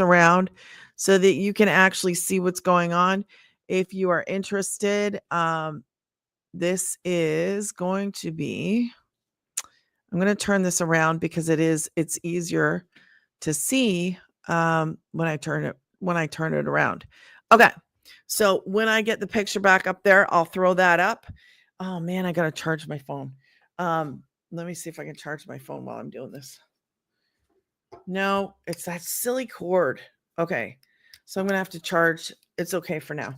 around so that you can actually see what's going on. If you are interested, this is going to be, I'm going to turn this around because it's easier to see when I turn it around. Okay. So when I get the picture back up there, I'll throw that up. Oh man, I got to charge my phone. Let me see if I can charge my phone while I'm doing this. No, it's that silly cord. Okay. So I'm going to have to charge. It's okay for now.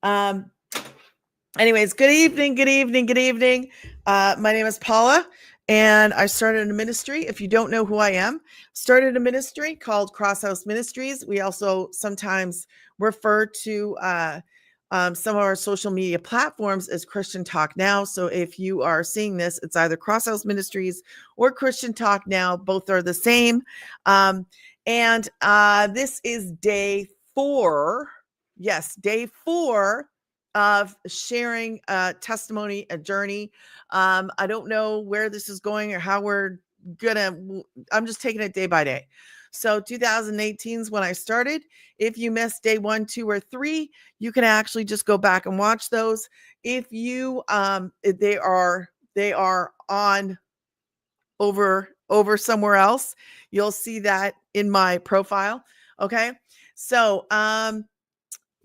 Um, Anyways, good evening, good evening, good evening. My name is Paula, and I started a ministry. If you don't know who I am, started a ministry called Crosshouse Ministries. We also sometimes refer to some of our social media platforms as Christian Talk Now. So if you are seeing this, it's either Crosshouse Ministries or Christian Talk Now. Both are the same. And this is day 4. Yes, day 4 of sharing a testimony, a journey. I don't know where this is going or how I'm just taking it day by day. So 2018 is when I started. If you missed day 1, 2, or 3, you can actually just go back and watch those. If you, they are on over somewhere else, you'll see that in my profile. Okay. So,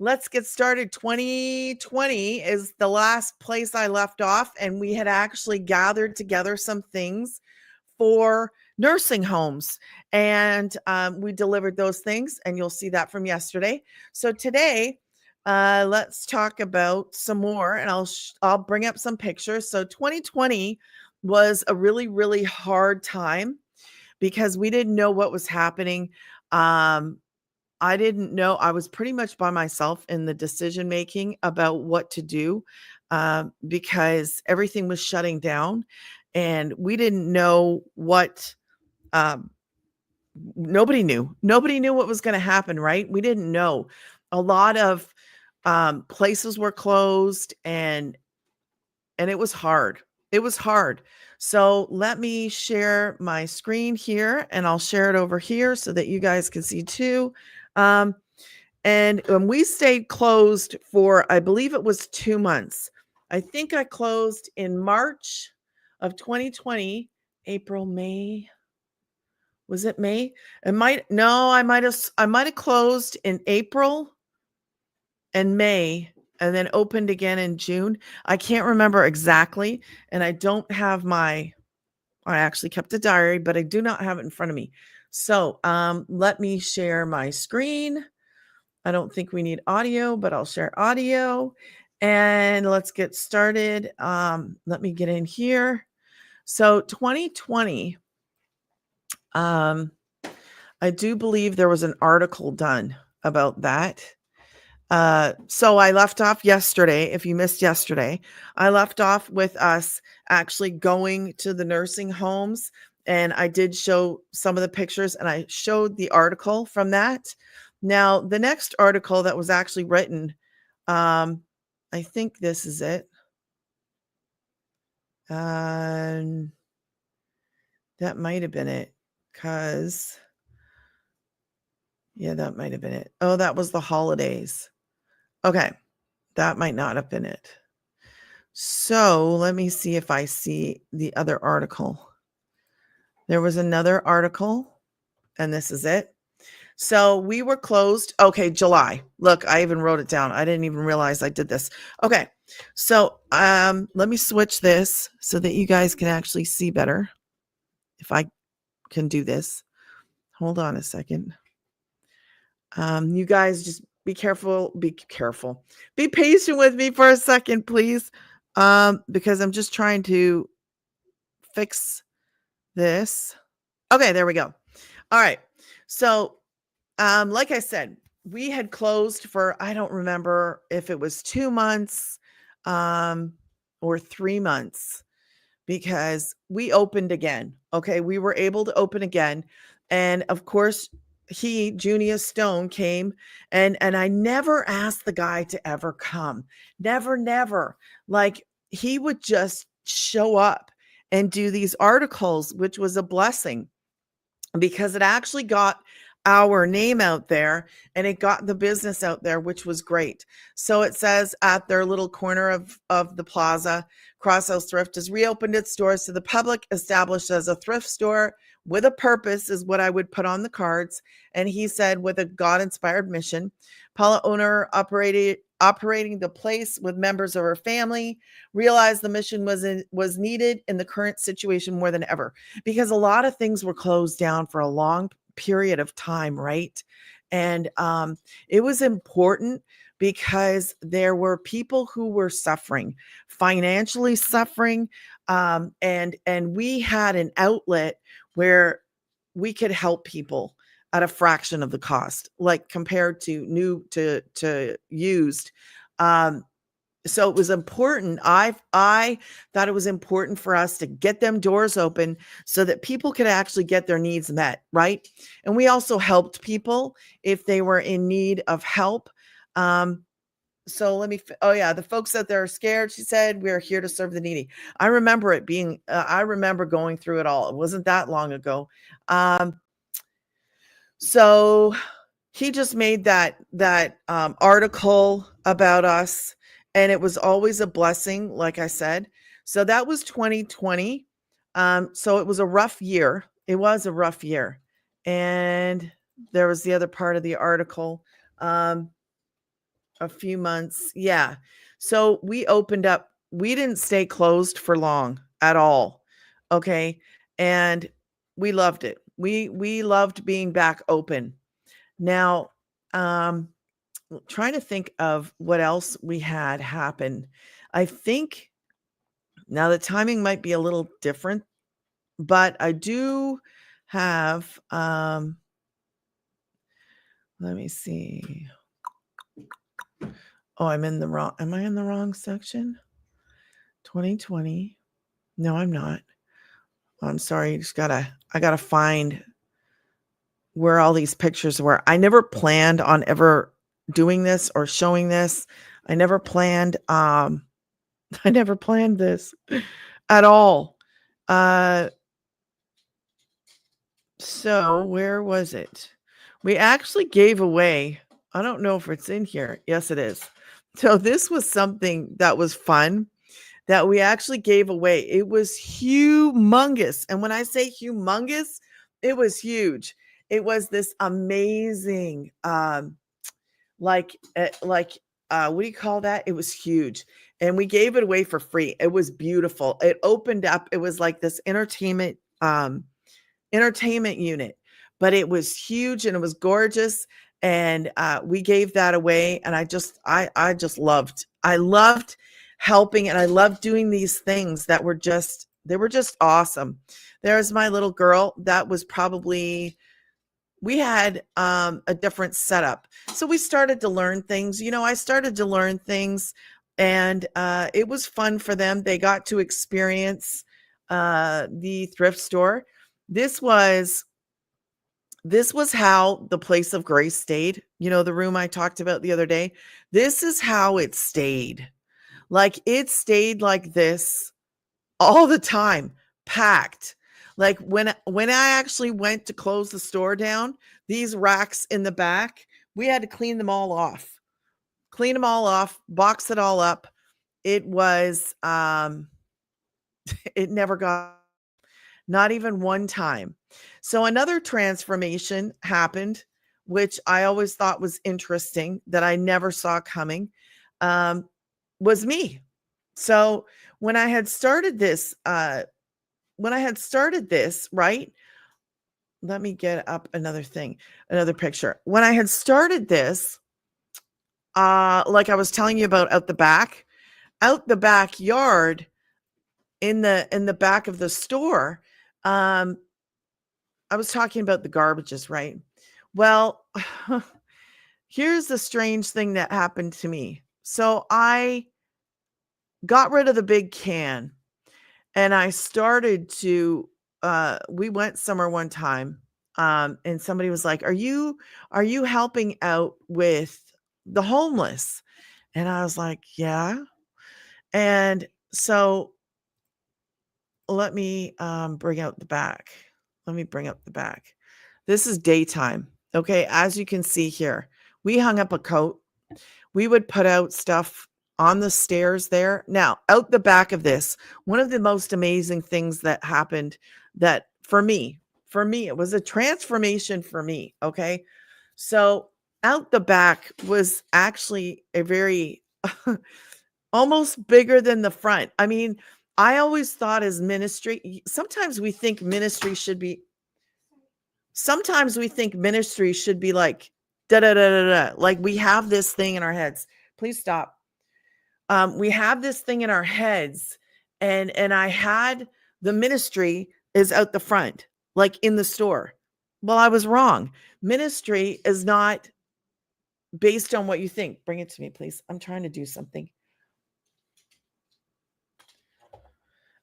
let's get started. 2020 is the last place I left off, and we had actually gathered together some things for nursing homes, and we delivered those things, and you'll see that from yesterday. So today, let's talk about some more, and I'll bring up some pictures. So 2020 was a really, really hard time because we didn't know what was happening. I didn't know. I was pretty much by myself in the decision making about what to do because everything was shutting down and we didn't know what, um, nobody knew. Nobody knew what was going to happen, right? We didn't know. A lot of places were closed and it was hard. It was hard. So let me share my screen here and I'll share it over here so that you guys can see too. Um, and we stayed closed for, I believe it was 2 months. I think I closed in March of 2020, April, May. Was it May? I might have closed in April and May and then opened again in June. I can't remember exactly. And I actually kept a diary, but I do not have it in front of me. So let me share my screen. I don't think we need audio, but I'll share audio and let's get started. Let me get in here. So 2020, I do believe there was an article done about that. So I left off yesterday. If you missed yesterday, I left off with us actually going to the nursing homes and I did show some of the pictures and I showed the article from that. Now, the next article that was actually written, I think this is it. That might have been it that might have been it. Oh, that was the holidays. Okay. That might not have been it. So let me see if I see the other article. There was another article, and this is it. So we were closed. Okay, July. Look, I even wrote it down. I didn't even realize I did this. Okay, so let me switch this so that you guys can actually see better. If I can do this. Hold on a second. You guys just be careful. Be careful. Be patient with me for a second, please. Because I'm just trying to fix this. Okay, there we go. All right. So, like I said, we had closed for, I don't remember if it was 2 months, or 3 months because we opened again. Okay. We were able to open again. And of course, Junius Stone came and I never asked the guy to ever come. Never. Like he would just show up and do these articles, which was a blessing because it actually got our name out there, and it got the business out there, which was great. So it says at their little corner of the plaza, Crosshouse Thrift has reopened its doors to the public, established as a thrift store with a purpose, is what I would put on the cards. And he said, with a God-inspired mission. Paula, owner, operating the place with members of her family, realized the mission was needed in the current situation more than ever, because a lot of things were closed down for a long period of time, right? And it was important because there were people who were suffering, financially suffering, and we had an outlet where we could help people at a fraction of the cost, like compared to new to used. Um, so it was important. I thought it was important for us to get them doors open so that people could actually get their needs met, right? And we also helped people if they were in need of help. Um, so let me. Oh yeah, the folks out there are scared. She said, "We are here to serve the needy." I remember it being. I remember going through it all. It wasn't that long ago. Um, so he just made that article about us, and it was always a blessing, like I said. So that was 2020. So it was a rough year. It was a rough year. And there was the other part of the article. A few months. Yeah. So we opened up. We didn't stay closed for long at all. Okay. And we loved it. We loved being back open. Now, um, trying to think of what else we had happen. I think now the timing might be a little different, but I do have let me see. Oh, am I in the wrong section? 2020. No, I'm not. I'm sorry. I gotta find where all these pictures were. I never planned on ever doing this or showing this. I never planned I never planned this at all. Uh so where was it? We actually gave away, I don't know if it's in here. Yes, it is. So this was something that was fun that we actually gave away. It was humongous. And when I say humongous, it was huge. It was this amazing what do you call that? It was huge. And we gave it away for free. It was beautiful. It opened up. It was like this entertainment unit, but it was huge and it was gorgeous. And we gave that away. And I just I loved helping, and I loved doing these things that were they were just awesome. There's my little girl. That was probably, we had a different setup. So we started to learn things. I started to learn things, and it was fun for them. They got to experience the thrift store. This was how the Place of Grace stayed. The room I talked about the other day. This is how it stayed. Like, it stayed like this all the time, packed. Like, when I actually went to close the store down, these racks in the back, we had to clean them all off. Box it all up. It was it never got, not even one time. So another transformation happened, which I always thought was interesting, that I never saw coming, was me. So when I had started this, right? Let me get up another picture. When I had started this, like I was telling you about out the backyard, in the back of the store, I was talking about the garbages, right? Well, here's the strange thing that happened to me. So I got rid of the big can, and I started to we went somewhere one time, and somebody was like, are you helping out with the homeless? And I was like, yeah. And so let me bring out the back. Let me bring up the back. This is daytime. Okay, as you can see here, we hung up a coat. We would put out stuff on the stairs there. Now, out the back of this, one of the most amazing things that happened that for me, it was a transformation for me. Okay. So, out the back was actually a very almost bigger than the front. I mean, I always thought as ministry, sometimes we think ministry should be like da da da da da. Like we have this thing in our heads. Please stop. We have this thing in our heads, and I had the ministry is out the front, like in the store. Well, I was wrong. Ministry is not based on what you think. Bring it to me, please. I'm trying to do something.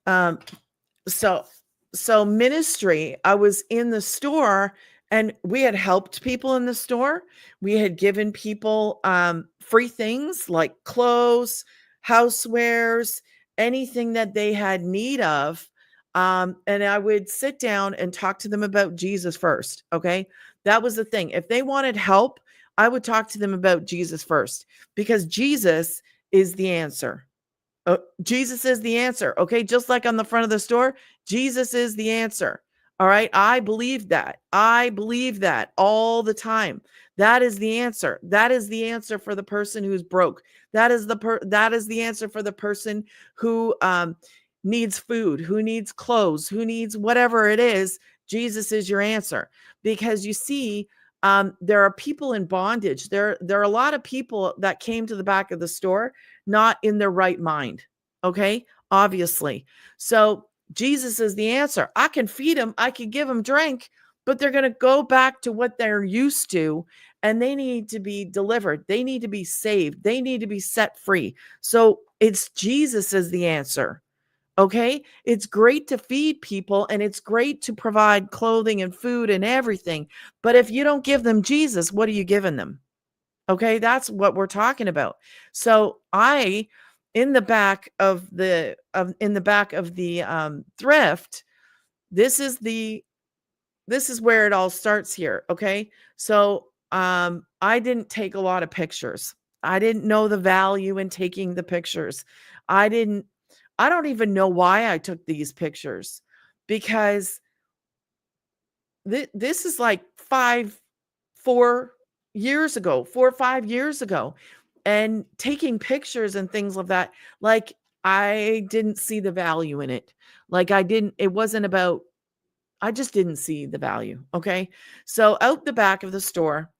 Um, so ministry, I was in the store and we had helped people in the store. We had given people free things like clothes, housewares, anything that they had need of. And I would sit down and talk to them about Jesus first. Okay. That was the thing. If they wanted help, I would talk to them about Jesus first because Jesus is the answer. Jesus is the answer. Okay. Just like on the front of the store, Jesus is the answer. All right. I believe that. I believe that all the time. That is the answer. That is the answer for the person who's broke. That is the answer for the person who needs food, who needs clothes, who needs whatever it is. Jesus is your answer. Because you see, there are people in bondage. There are a lot of people that came to the back of the store not in their right mind. Okay. Obviously. So Jesus is the answer. I can feed them. I can give them drink, but they're going to go back to what they're used to and they need to be delivered. They need to be saved. They need to be set free. So it's Jesus is the answer. Okay. It's great to feed people and it's great to provide clothing and food and everything. But if you don't give them Jesus, what are you giving them? Okay, that's what we're talking about. So I in the back of the thrift, this is where it all starts here, okay? So I didn't take a lot of pictures. I didn't know the value in taking the pictures. I don't even know why I took these pictures because this is like 4 years ago, 4 or 5 years ago, and taking pictures and things of that. Like I didn't see the value in it. Like it wasn't about, I just didn't see the value. Okay. So out the back of the store,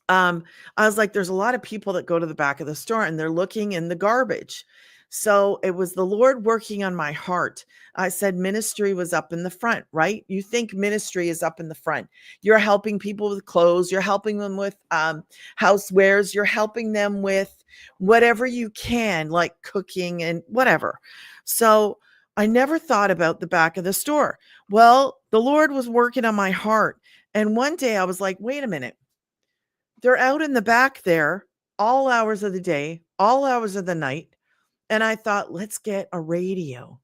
I was like, there's a lot of people that go to the back of the store and they're looking in the garbage. So it was the Lord working on my heart. I said ministry was up in the front, right? You think ministry is up in the front. You're helping people with clothes. You're helping them with housewares. You're helping them with whatever you can, like cooking and whatever. So I never thought about the back of the store. Well, the Lord was working on my heart. And one day I was like, wait a minute. They're out in the back there all hours of the day, all hours of the night. And I thought, let's get a radio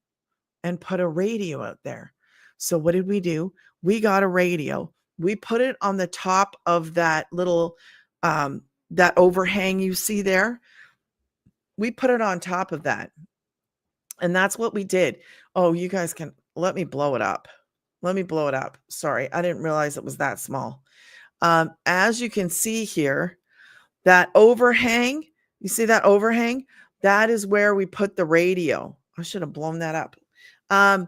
and put a radio out there. So what did we do? We got a radio. We put it on the top of that little that overhang you see there. We put it on top of that. And that's what we did. Oh, you guys can let me blow it up. Let me blow it up. Sorry, I didn't realize it was that small. As you can see here, that overhang, you see that overhang? That is where we put the radio. I should have blown that up. And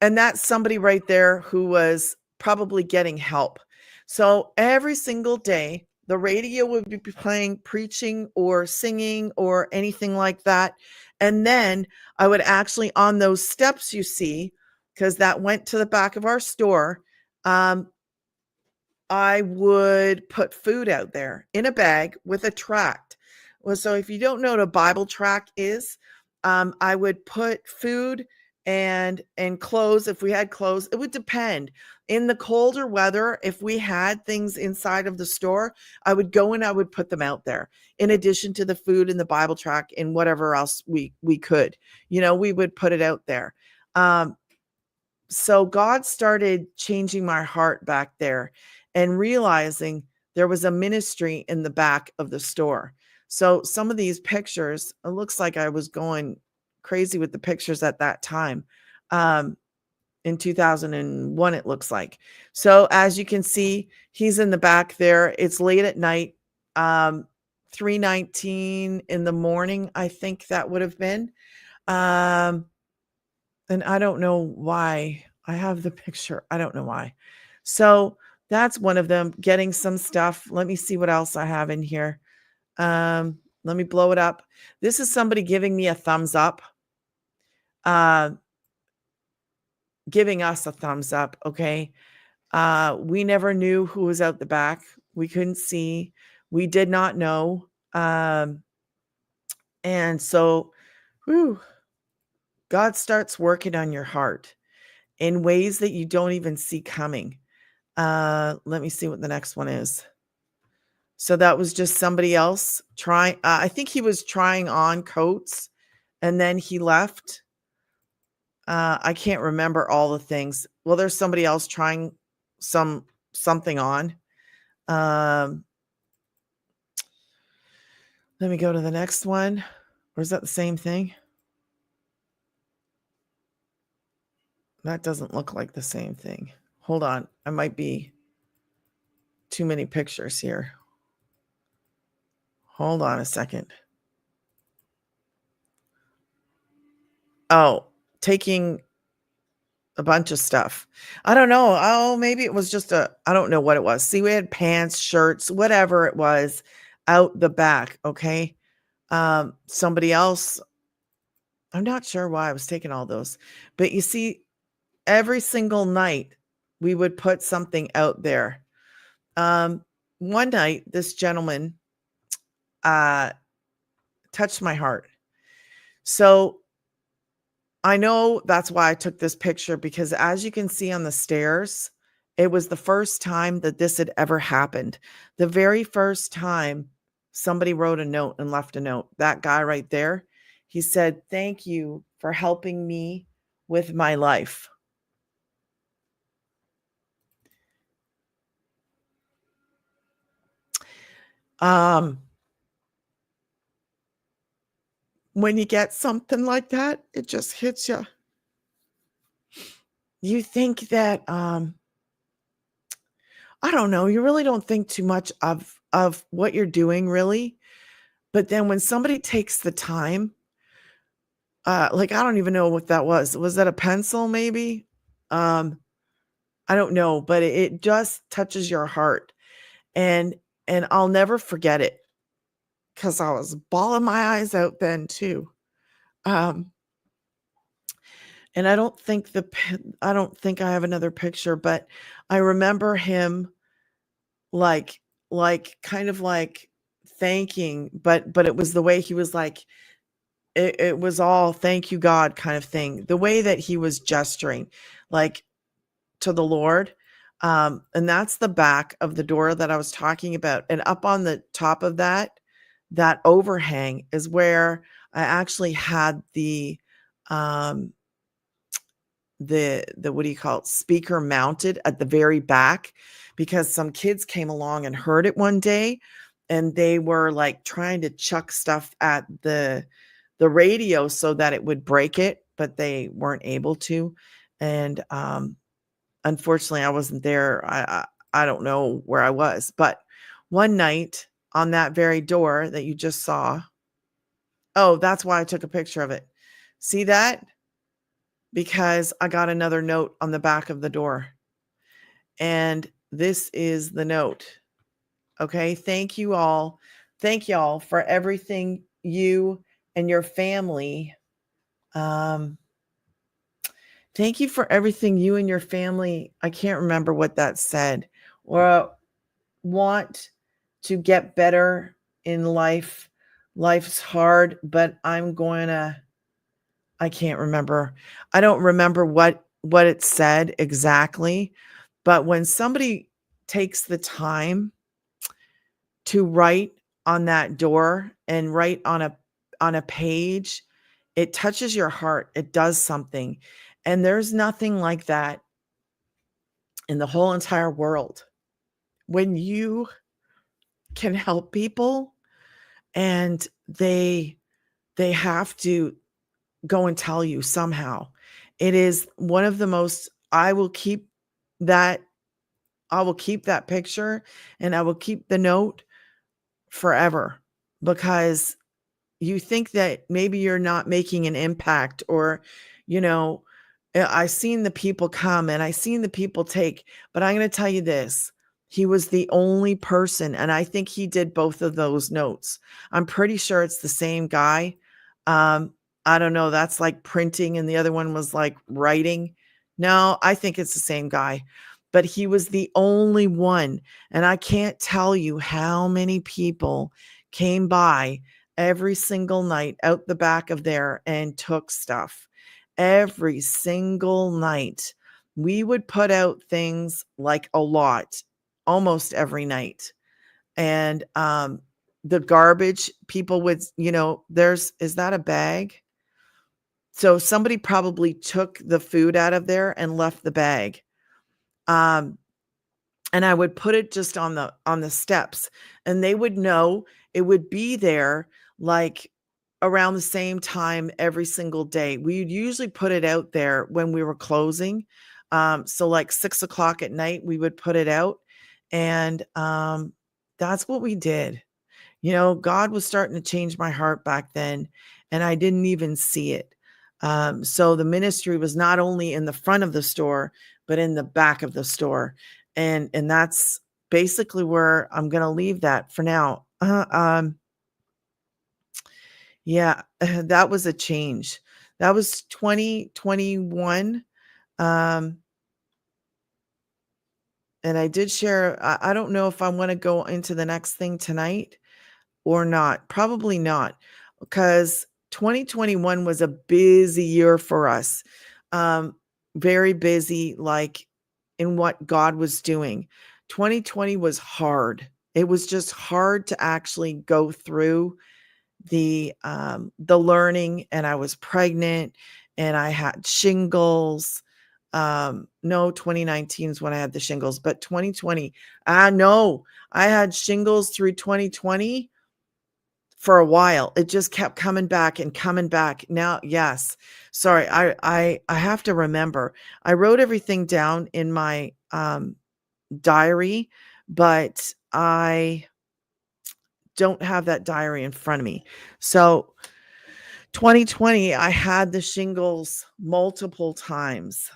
that's somebody right there who was probably getting help. So every single day, the radio would be playing preaching or singing or anything like that. And then I would actually, on those steps you see, because that went to the back of our store, I would put food out there in a bag with a tract. Well, so if you don't know what a Bible tract is, I would put food and clothes. If we had clothes, it would depend. In the colder weather, if we had things inside of the store, I would go and I would put them out there. In addition to the food and the Bible tract and whatever else we could, we would put it out there. So God started changing my heart back there. and realizing there was a ministry in the back of the store. So some of these pictures, it looks like I was going crazy with the pictures at that time. In 2001, it looks like. So as you can see, he's in the back there. It's late at night, 3:19 in the morning, I think that would have been. Um, and I don't know why I have the picture. I don't know why. So that's one of them, getting some stuff. Let me see what else I have in here. Let me blow it up. This is somebody giving me a thumbs up. Giving us a thumbs up. Okay. We never knew who was out the back. We couldn't see. We did not know. And so, whew, God starts working on your heart in ways that you don't even see coming. Let me see what the next one is. So that was just somebody else trying. I think he was trying on coats and then he left. I can't remember all the things. Well, there's somebody else trying something on. Let me go to the next one. Or is that the same thing? That doesn't look like the same thing. Hold on. I might be too many pictures here. Hold on a second. Oh, taking a bunch of stuff. I don't know. Oh, maybe it was just I don't know what it was. See, we had pants, shirts, whatever it was out the back. Okay. Somebody else, I'm not sure why I was taking all those, but you see, every single night we would put something out there. One night, this gentleman touched my heart. So I know that's why I took this picture, because as you can see on the stairs, it was the first time that this had ever happened. The very first time somebody wrote a note and left a note, that guy right there, he said, "Thank you for helping me with my life." When you get something like that, it just hits you. You think that, I don't know, you really don't think too much of what you're doing, really. But then when somebody takes the time, like, I don't even know what that was. Was that a pencil maybe? Um, I don't know, but it just touches your heart. And I'll never forget it, because I was bawling my eyes out then too. Um, and I don't think I have another picture, but I remember him like kind of like thanking, but it was the way he was like, it was all "thank you, God" kind of thing. The way that he was gesturing, like, to the Lord. And that's the back of the door that I was talking about. And up on the top of that overhang is where I actually had um the what do you call it, speaker mounted at the very back, because some kids came along and heard it one day, and they were like trying to chuck stuff at the radio so that it would break it, but they weren't able to. And unfortunately, I wasn't there. I don't know where I was, but one night on that very door that you just saw, oh, that's why I took a picture of it. See that? Because I got another note on the back of the door. And this is the note. Okay. Thank you all. Thank y'all for everything you and your family. Um, Thank you for everything you and your family. I can't remember what that said. Or want to get better in life. Life's hard, but I can't remember. I don't remember what it said exactly, but when somebody takes the time to write on that door and write on a page, it touches your heart. It does something. And there's nothing like that in the whole entire world. when you can help people and they have to go and tell you somehow. It is one of the most that I will keep that picture and I will keep the note forever because you think that maybe you're not making an impact or, you know, I seen the people come and I seen the people take, but I'm going to tell you this. He was the only person, and I think he did both of those notes. I'm pretty sure it's the same guy. Um, I don't know. That's like printing, and the other one was like writing. No, I think it's the same guy, but he was the only one. And I can't tell you how many people came by every single night out the back of there and took stuff. Every single night. We would put out things like a lot almost every night. And the garbage people would, is that a bag? So somebody probably took the food out of there and left the bag. Um, and I would put it just on the steps and they would know it would be there like around the same time every single day. We'd usually put it out there when we were closing. So like 6 o'clock at night, we would put it out. And that's what we did. God was starting to change my heart back then, and I didn't even see it. So the ministry was not only in the front of the store, but in the back of the store. And that's basically where I'm going to leave that for now. Yeah, that was a change. That was 2021. Um, and I did share, I don't know if I want to go into the next thing tonight or not. Probably not, because 2021 was a busy year for us. Um, Very busy, like in what God was doing. 2020 was hard. It was just hard to actually go through the learning, and I was pregnant and I had shingles. No, 2019 is when I had the shingles, but 2020, no, I had shingles through 2020 for a while. It just kept coming back and coming back. Now, yes. Sorry, I have to remember. I wrote everything down in my diary, but I don't have that diary in front of me. So 2020, I had the shingles multiple times.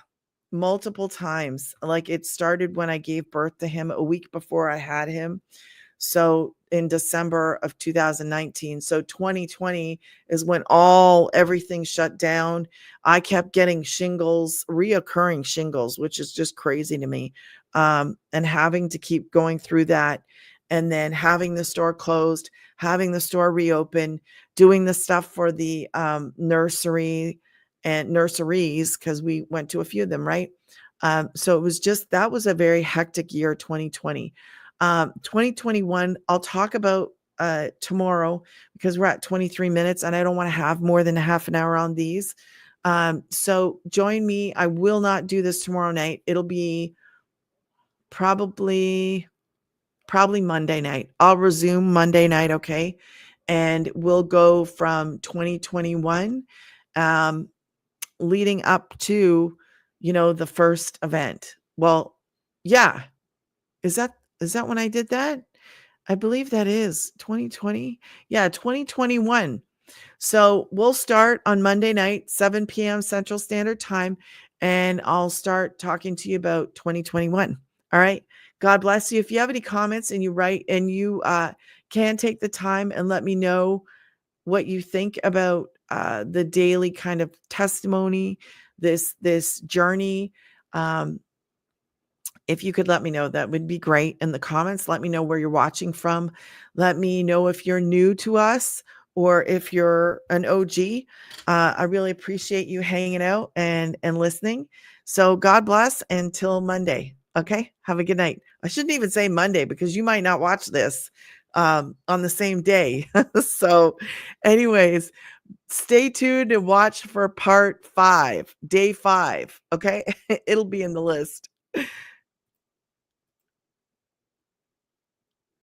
Multiple times. Like it started when I gave birth to him a week before I had him. So in December of 2019. So 2020 is when everything shut down. I kept getting shingles, reoccurring shingles, which is just crazy to me. And having to keep going through that and then having the store closed, having the store reopen, doing the stuff for the nursery and nurseries, because we went to a few of them, right? So it was just, that was a very hectic year, 2020. 2021, I'll talk about tomorrow because we're at 23 minutes and I don't want to have more than a half an hour on these. So join me. I will not do this tomorrow night. It'll be probably Monday night. I'll resume Monday night, okay? And we'll go from 2021 leading up to, the first event. Well, yeah. Is that when I did that? I believe that is 2020. Yeah, 2021. So we'll start on Monday night, 7 p.m. Central Standard Time, and I'll start talking to you about 2021. All right. God bless you. If you have any comments and you write and you can take the time and let me know what you think about the daily kind of testimony, this journey. If you could let me know, that would be great in the comments. Let me know where you're watching from. Let me know if you're new to us or if you're an OG. I really appreciate you hanging out and listening. So God bless until Monday. Okay. Have a good night. I shouldn't even say Monday because you might not watch this on the same day. So anyways, stay tuned and watch for part 5, day 5. Okay. It'll be in the list.